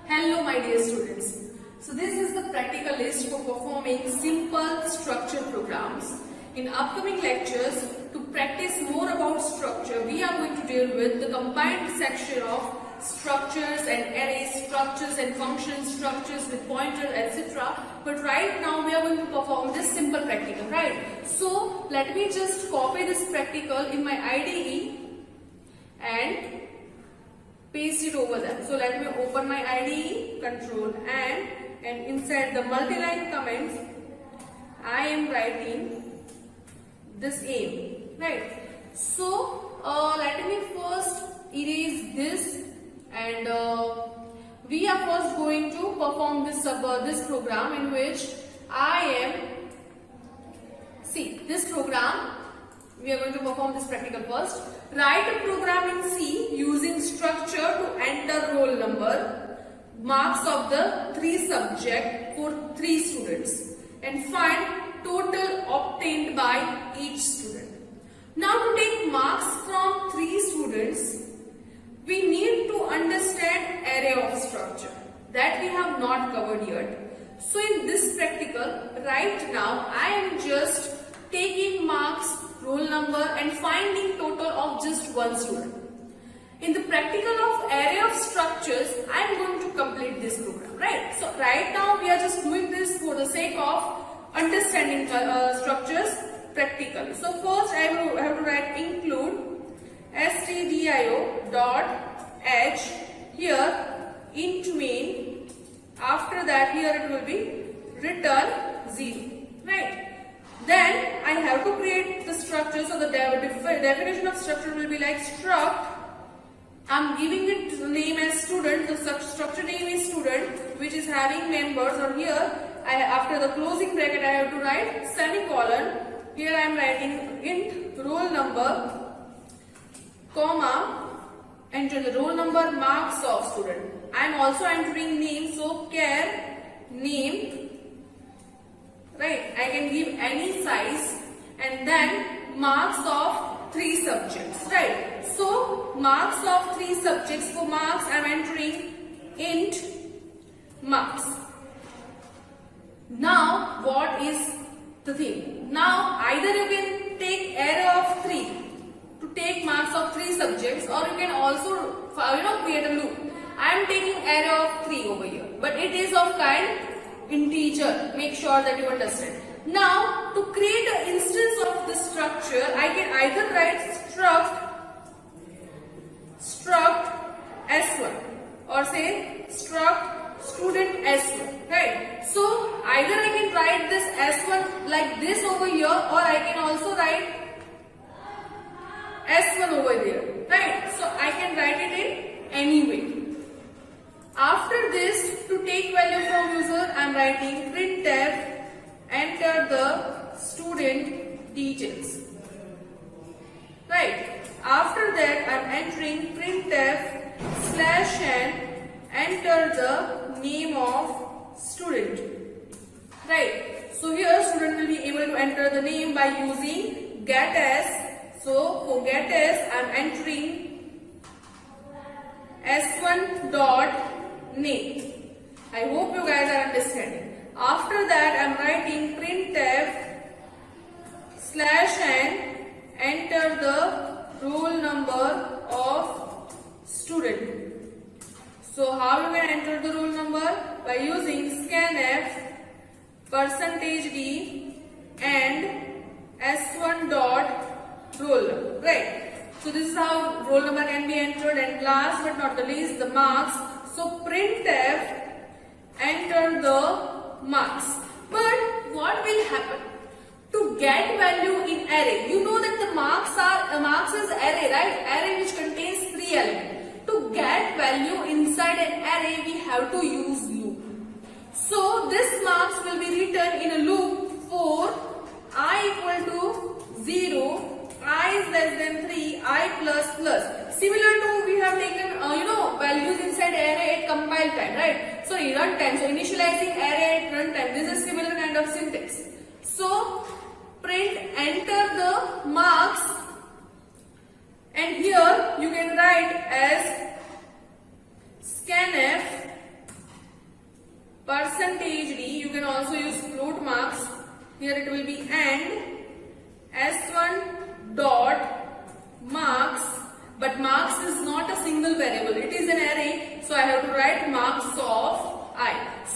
Hello my dear students. So this is the practical list for performing simple structure programs. In upcoming lectures, to practice more about structure, we are going to deal with the combined section of structures and arrays, structures and functions, structures with pointer, etc. But right now we are going to perform this simple practical, right? So let me just copy this practical in my IDE and paste it over there. So let me open my IDE, Control and inside the multi-line comments, I am writing this aim, right? So let me first erase this, and we are first going to perform this program in which I am, see this program, we are going to perform this practical first. Write a program in C using structure to enter roll number, marks of the 3 subjects for 3 students, and find total obtained by each student. Now to take marks from 3 students, we need to understand array of structure that we have not covered yet. So in this practical, right now I am just taking marks, roll number and finding total of just one student. In the practical of array of structures, I am going to complete this program, right? So right now we are just doing this for the sake of understanding structures practically. So first I have to write include stdio dot h here int main. After that here it will be return 0, right? Then I have to create the structure. So the definition of structure will be like struct. I'm giving it the name as student. The structure name is student, which is having members. Or here, after the closing bracket, I have to write semicolon. Here I am writing int roll number, comma, enter the roll number, marks of student. I am also entering name. So care name. Right, I can give any size, and then marks of 3 subjects, right? So marks of 3 subjects. For marks I am entering int marks. Now what is the thing? Now either you can take array of 3 to take marks of 3 subjects, or you can also create a loop. I am taking array of 3 over here, but it is of kind integer. Make sure that you understand. Now to create an instance of the structure, I can either write struct s1 or say struct student s1, right? So either I can write this s1 like this over here, or I can also write s1 over there, right? So I can write it in any way. After this, to take value from user, I am writing printf, enter the student details, right? After that, I am entering printf /n, enter the name of student, right? So here student will be able to enter the name by using getS. So for getS, I am entering s1 dot name. I hope you guys are understanding. After that, I am writing printf percentage D and S1 dot roll number, right? So this is how roll number can be entered, and last but not the least, the marks. So printf enter the marks. But what will happen? To get value in array, you know that the marks is array, right? Array which contains 3 elements. To get value inside an array, we have to use loop. So this marks will be written in a loop for I equal to 0, I is less than 3, I plus plus. Similar to we have taken values inside array at compile time, right? Sorry, runtime. So initializing array at runtime. This is similar kind of syntax. So print enter the marks, and here you can write as scanf percentage D. You can also use float marks. Here it will be and S1 dot marks, but marks is not a single variable, it is an array, so I have to write marks of I.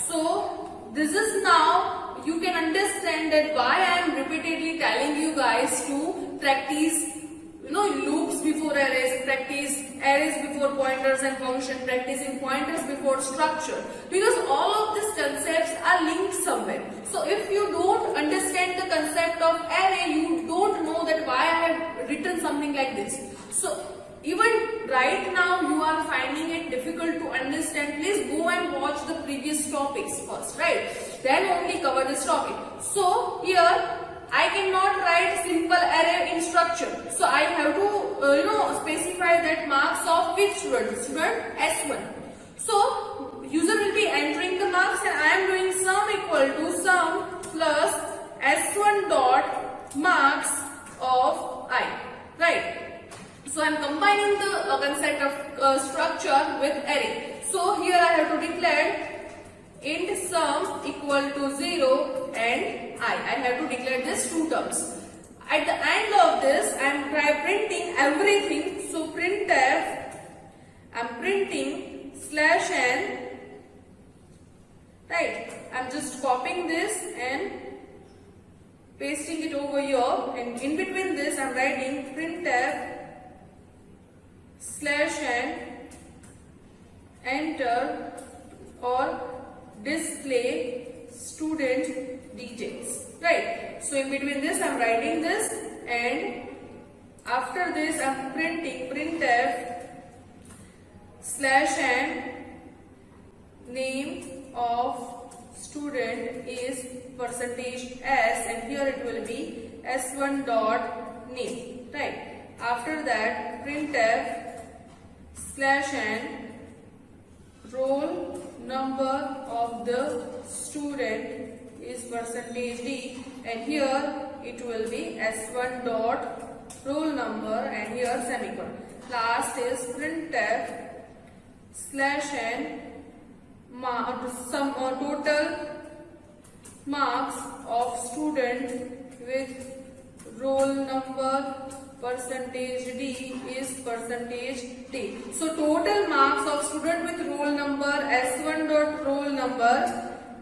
So this is now you can understand that why I am repeatedly telling you guys to practice loops before arrays, practice arrays before pointers and function, practicing pointers before structure, because all of these concepts are linked somewhere. So if you don't understand the concept of array, you don't know that why I have written something like this. So even right now you are finding it difficult to understand, please go and watch the previous topics first, right? Then only cover this topic. So here I cannot write simple array in structure. So I have to specify that marks of which student? Student S1. So user will be entering the marks, and I am doing sum equal to sum plus S1 dot marks of I. Right. So I am combining the concept of structure with array. So here I have to declare int sum equal to 0 and I have to declare these two terms. At the end of this, I am printing everything. So printf, I am printing /n. Right. I am just copying this and pasting it over here, and in between this I am writing printf /n enter or display student details, right? So in between this I am writing this, and after this I am printing printf /n name of student is %s, and here it will be s1 dot name, right? After that printf /n roll number of the student is %d, and here it will be s1 dot roll number, and here semicolon. Last is printf /n total marks of student with roll number %d is %d. So total marks of student with roll number s1 dot roll number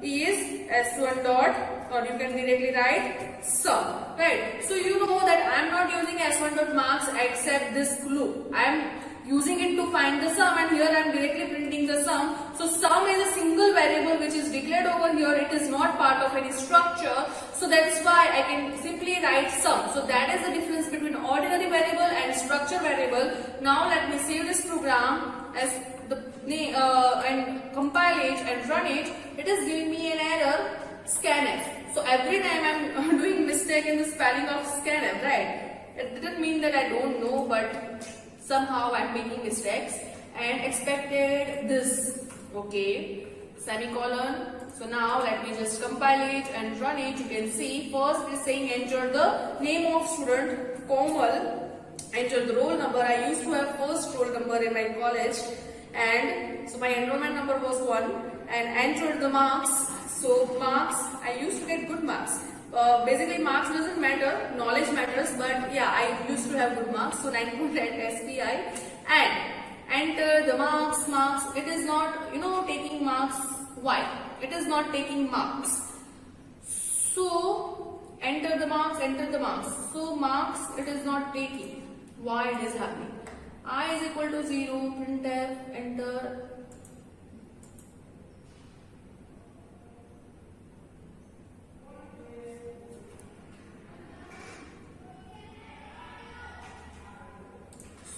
is s1 dot, or you can directly write sum, right? So you know that I am not using s1 dot marks except this loop. I am using it to find the sum, and here I am directly printing the sum. So sum is a single variable which is declared over here. It is not part of any structure. So that's why I can simply write sum. So that is the difference between ordinary variable and structure variable. Now let me save this program as the and compile it and run it. It is giving me an error scanf. So every time I am doing mistake in the spelling of scanf, right? It didn't mean that I don't know, but somehow I am making mistakes and expected this. Okay, semicolon. So now let me just compile it and run it. You can see first it is saying enter the name of student Komal, enter the roll number. I used to have first roll number in my college, and so my enrollment number was 1, and enter the marks. So marks, I used to get good marks. Basically marks doesn't matter, knowledge matters, but yeah, I used to have good marks, so 9.8 SPI, and enter the marks. It is not taking marks. Why? It is not taking marks. So enter the marks, enter the marks. So marks it is not taking. Why it is happening? I is equal to 0, printf, enter.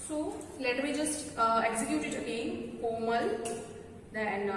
So let me just execute it again. Komal, then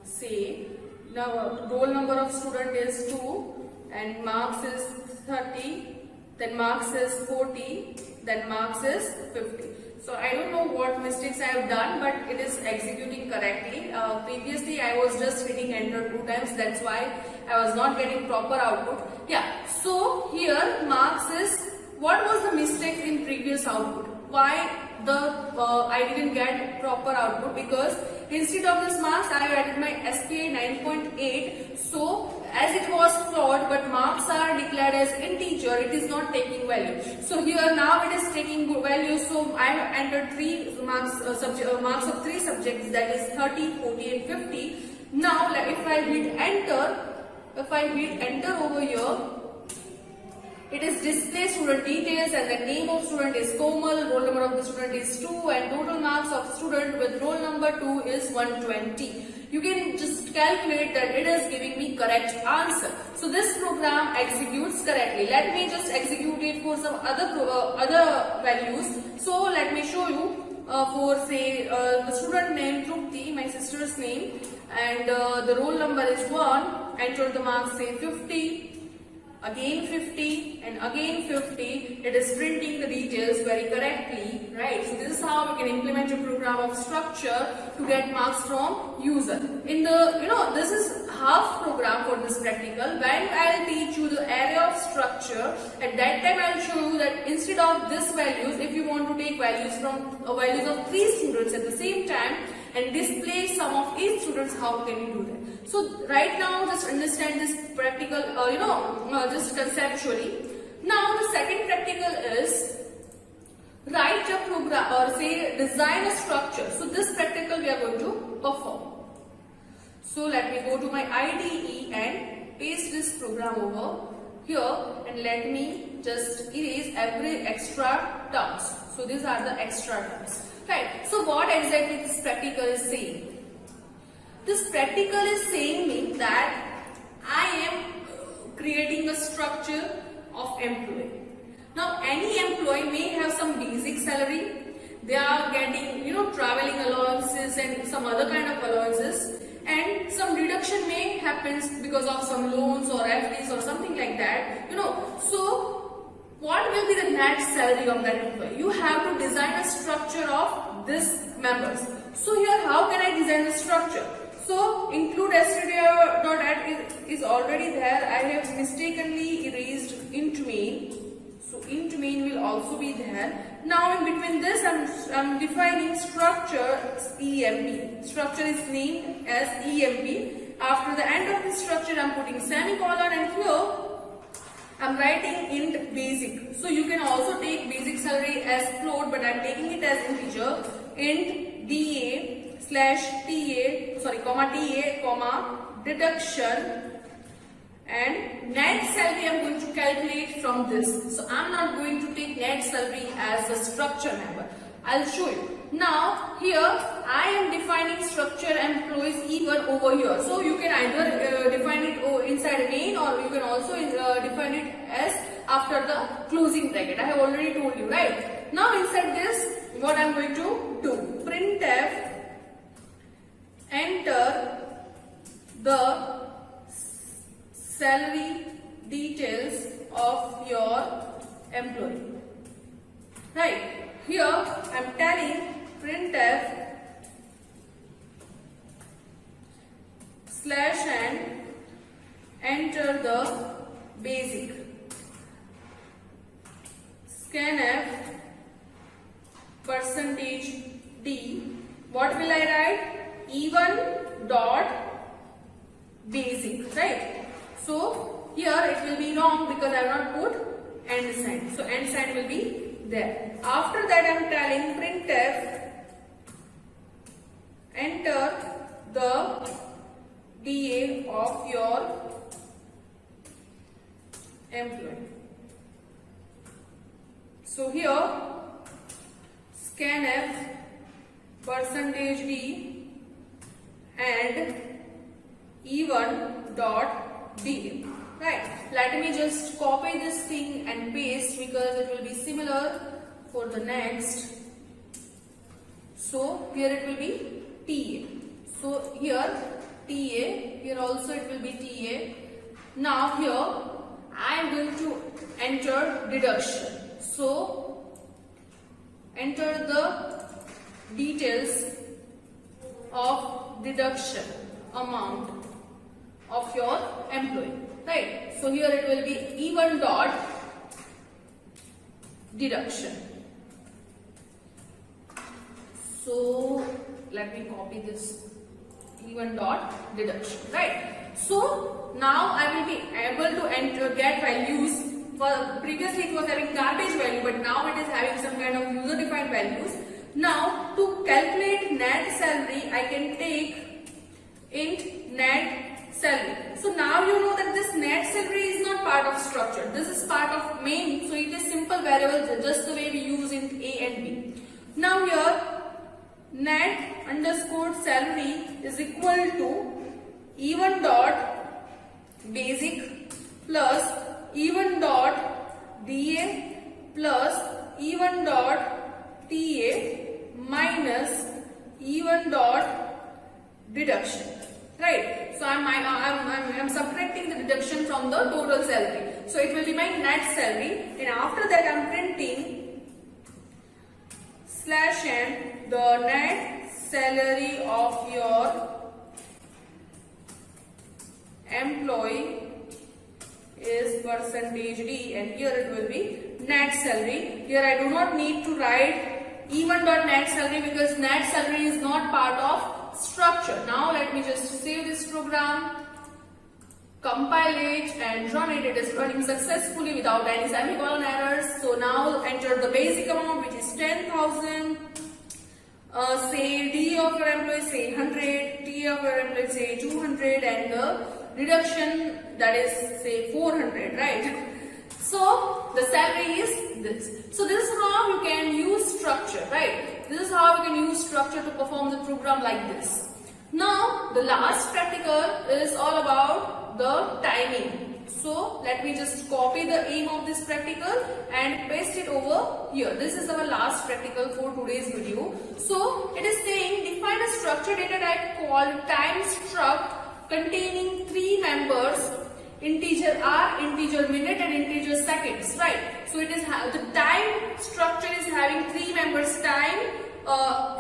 say the roll number of student is 2 and marks is 30, then marks is 40, then marks is 50. So I don't know what mistakes I have done, but it is executing correctly. Previously I was just hitting enter 2 times, that's why I was not getting proper output. Yeah, so here marks is, what was the mistake in previous output? Why I didn't get proper output? Because instead of this marks I have added my SPI 9.8. So as it was flawed, but marks are declared as integer, it is not taking value. So here now it is taking value. So I have entered 3 marks, marks of 3 subjects, that is 30, 40 and 50. Now if I hit enter over here, it is display student details and the name of student is Komal, roll number of the student is 2 and total marks of student with roll number 2 is 120. You can just calculate that it is giving me correct answer. So this program executes correctly. Let me just execute it for some other values. So let me show you for say the student name Trupti, my sister's name, and the roll number is 1, enter the marks say 50. Again 50 and again 50, it is printing the details very correctly, right? So this is how we can implement a program of structure to get marks from user. In the, this is half program for this practical. When I'll teach you the area of structure, at that time I'll show you that instead of this values, if you want to take values from values of 3 students at the same time and display sum of each students, how can you do that? So right now just understand this practical, just conceptually. Now the second practical is write a program or say design a structure. So this practical we are going to perform. So let me go to my IDE and paste this program over here and let me just erase every extra terms. So these are the extra terms. Right. So what exactly this practical is saying? This practical is saying me that I am creating a structure of employee. Now any employee may have some basic salary. They are getting traveling allowances and some other kind of allowances, and some deduction may happen because of some loans or FDs or something like that. So what will be the net salary of that employee? You have to design a structure of this members. So here how can I design the structure? So include stdio.add is already there. I have mistakenly erased int main. So int main will also be there. Now in between this I'm defining structure EMP. Structure is named as EMP. After the end of the structure I'm putting semicolon, and here I'm writing int basic. So you can also take basic salary as float, but I'm taking it as integer. Int DA comma deduction, and net salary I'm going to calculate from this. So I'm not going to take net salary as a structure member. I'll show you. Now here I am defining structure employees even over here. So you can either define it inside main, or you can also define it as after the closing bracket. I have already told you, right? Now inside this, what I'm going to do, printf enter the salary details of your employee. Right, here I am telling printf /n enter the basic, scanf %d, what will I write? Even dot basic, right? So here it will be wrong because I have not put end sign. So end sign will be there. After that I am telling printf enter the DA of your employee. So here scanf percentage D and E1 dot DA. Right. Let me just copy this thing and paste because it will be similar for the next. So here it will be TA. So here TA, here also it will be TA. Now here I am going to enter deduction. So enter the details of deduction amount of your employee. Right. So here it will be E1 dot deduction. So let me copy this E1 dot deduction. Right. So now I will be able to get values. For previously it was having garbage value, but now it is having some kind of user defined values. Now to calculate net salary, I can take int net salary. So now you know that this net salary is not part of structure. This is part of main. So it is simple variable, just the way we use in A and B. Now here net underscore salary is equal to E1 dot basic plus E1 dot DA plus E1 dot TA minus E1 dot deduction. Right. So I'm subtracting the deduction from the total salary. So it will be my net salary, and after that I'm printing slash n the net salary of your employee is percentage D, and here it will be net salary. Here I do not need to write E1 dot net salary because net salary is not part of structure. Now let me just save this program, compile it and run it. It is running successfully without any semicolon errors. So now enter the basic amount, which is 10,000. Say D of your employee say 100, T of your employee say 200, and the reduction, that is say 400, right? So the salary is this. So this is how you can use structure, right? This is how you can use structure to perform the program like this. Now the last practical is all about the timing. So let me just copy the aim of this practical and paste it over here. This is our last practical for today's video. So it is saying define a structure data type called time struct containing three members, integer R, integer minute and integer seconds, right? So it is the time structure is having three members, time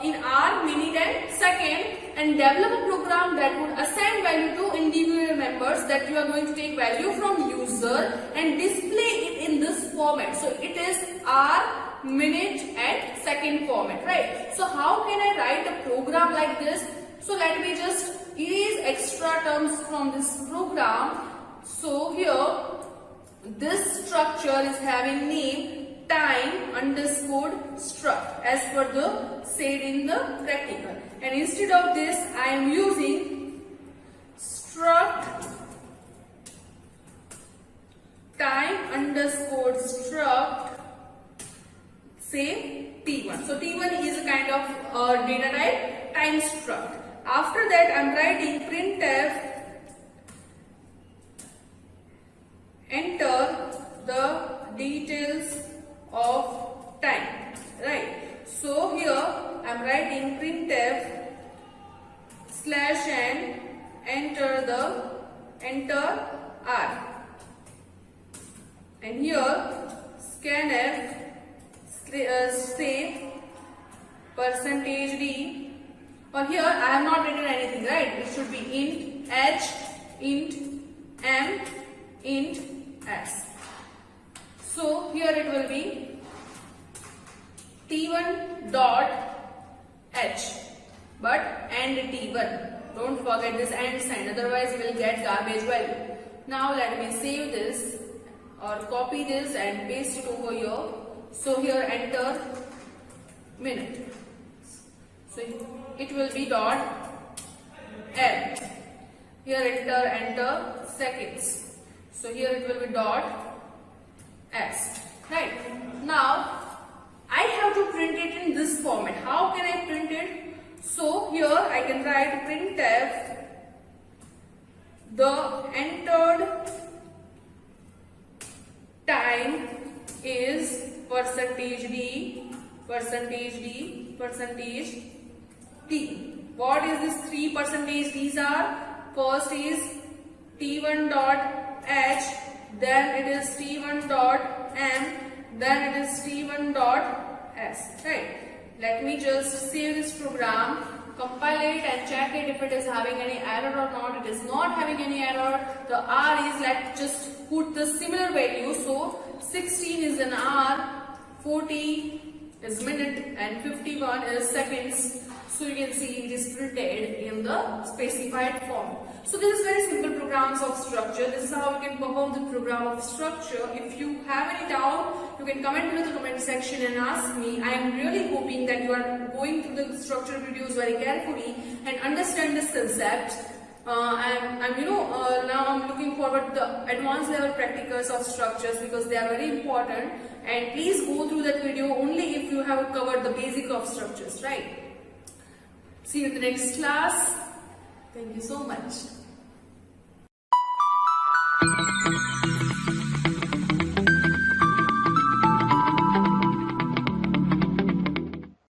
in R, minute and second, and develop a program that would assign value to individual members that you are going to take value from user and display it in this format. So it is R, minute and second format, right? So how can I write a program like this? So let me just erase extra terms from this program. So here this structure is having name time underscore struct as per the said in the practical, and instead of this I am using struct time underscore struct say T1. So T1 is a kind of data type time struct. After that I am writing printf enter the details of time, right? So here I am writing printf slash n enter R, and here scanf say percentage D, or here I have not written anything, right? It should be int h, int m, int s. So here it will be T1 dot h, but and T1. Don't forget this and sign, otherwise you will get garbage value. Now let me save this or copy this and paste it over here. So here enter minute. So it will be dot L. Here enter seconds. So here it will be dot s. Right. Now I have to print it in this format. How can I print it? So here I can write printf the entered time is percentage d, percentage t. What is this 3 percentage d's are? First is t1 dot h, then it is t1 dot m, then it is t1 dot s. Right. Let me just save this program, compile it and check it if it is having any error or not. It is not having any error. The r is, let's just put the similar value. So 16 is an hour, 40 is minute and 51 is seconds. So you can see it is printed in the specified form. So this is very simple programs of structure. This is how you can perform the program of structure. If you have any doubt, you can comment below the comment section and ask me. I am really hoping that you are going through the structure videos very carefully and understand this concept. Now I'm looking forward to the advanced level practicals of structures because they are very important. And please go through that video only if you have covered the basic of structures, right? See you in the next class. Thank you so much.